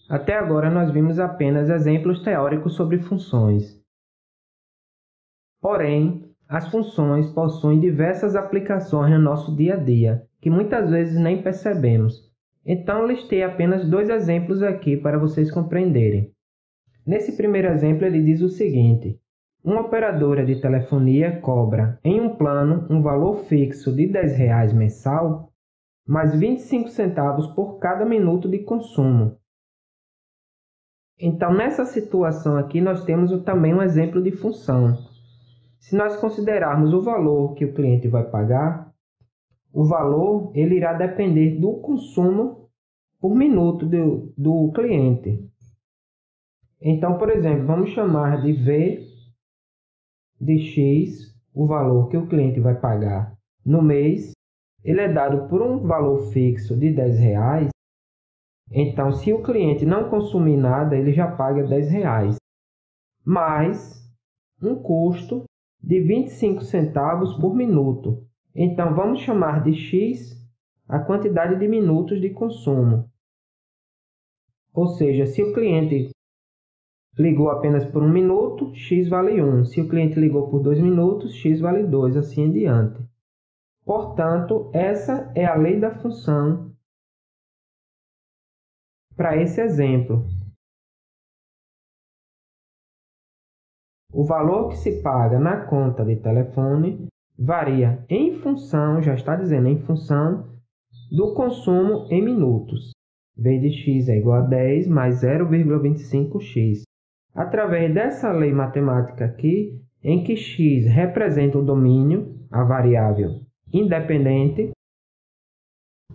Até agora nós vimos apenas exemplos teóricos sobre funções. Porém, as funções possuem diversas aplicações no nosso dia a dia, que muitas vezes nem percebemos. Então, listei apenas 2 exemplos aqui para vocês compreenderem. Nesse primeiro exemplo, ele diz o seguinte: uma operadora de telefonia cobra, em um plano, um valor fixo de R$10 mensal, mais 25 centavos por cada minuto de consumo. Então, nessa situação aqui, nós temos também um exemplo de função. Se nós considerarmos o valor que o cliente vai pagar, o valor ele irá depender do consumo por minuto do cliente. Então, por exemplo, vamos chamar de V de X, o valor que o cliente vai pagar no mês. Ele é dado por um valor fixo de R$10. Então, se o cliente não consumir nada, ele já paga R$10, mais um custo de 25 centavos por minuto. Então, vamos chamar de X a quantidade de minutos de consumo. Ou seja, se o cliente ligou apenas por 1 minuto, X vale 1. Se o cliente ligou por 2 minutos, X vale 2, assim em diante. Portanto, essa é a lei da função para esse exemplo. O valor que se paga na conta de telefone varia em função, já está dizendo, em função do consumo em minutos. V de x é igual a 10 mais 0,25x. Através dessa lei matemática aqui, em que x representa o domínio, a variável independente,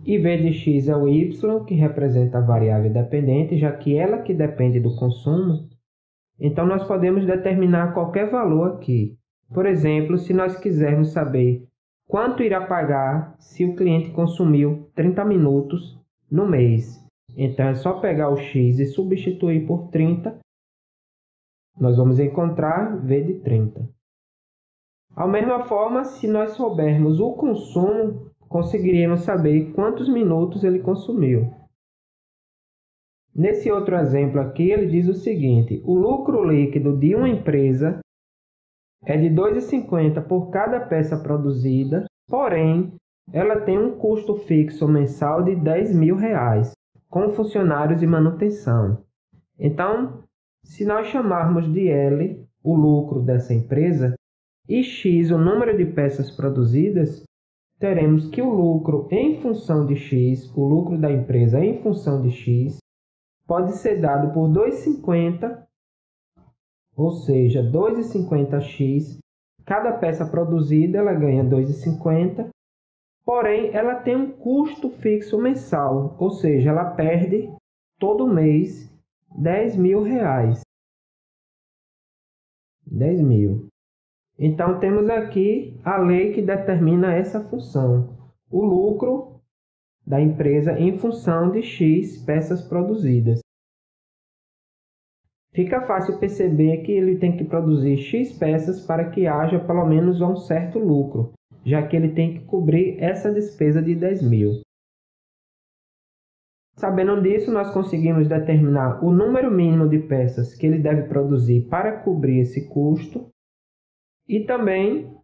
e V de x é o y, que representa a variável dependente, já que ela que depende do consumo. Então, nós podemos determinar qualquer valor aqui. Por exemplo, se nós quisermos saber quanto irá pagar se o cliente consumiu 30 minutos no mês. Então, é só pegar o x e substituir por 30. Nós vamos encontrar V de 30. Da mesma forma, se nós soubermos o consumo, conseguiríamos saber quantos minutos ele consumiu. Nesse outro exemplo aqui, ele diz o seguinte: o lucro líquido de uma empresa é de R$ 2,50 por cada peça produzida, porém, ela tem um custo fixo mensal de R$10.000, com funcionários e manutenção. Então, se nós chamarmos de L o lucro dessa empresa e X o número de peças produzidas, teremos que o lucro em função de X, o lucro da empresa em função de X, pode ser dado por 2,50, ou seja, 2,50x. Cada peça produzida ela ganha 2,50, porém ela tem um custo fixo mensal, ou seja, ela perde todo mês R$10.000. 10.000. Então temos aqui a lei que determina essa função, o lucro da empresa em função de X peças produzidas. Fica fácil perceber que ele tem que produzir X peças para que haja pelo menos um certo lucro, já que ele tem que cobrir essa despesa de 10.000. Sabendo disso, nós conseguimos determinar o número mínimo de peças que ele deve produzir para cobrir esse custo e também,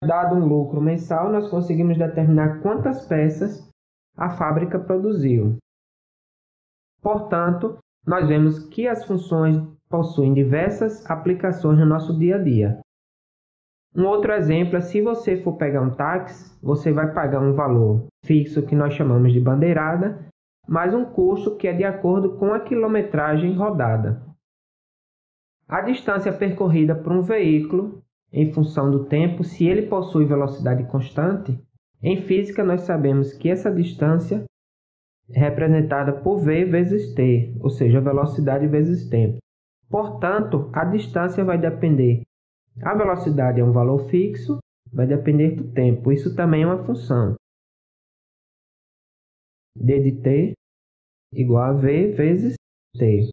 dado um lucro mensal, nós conseguimos determinar quantas peças a fábrica produziu. Portanto, nós vemos que as funções possuem diversas aplicações no nosso dia a dia. Um outro exemplo é se você for pegar um táxi, você vai pagar um valor fixo que nós chamamos de bandeirada, mais um custo que é de acordo com a quilometragem rodada. A distância percorrida por um veículo, em função do tempo, se ele possui velocidade constante, em física nós sabemos que essa distância é representada por V vezes t, ou seja, velocidade vezes tempo. Portanto, a distância vai depender. A velocidade é um valor fixo, vai depender do tempo. Isso também é uma função. D de t igual a V vezes t.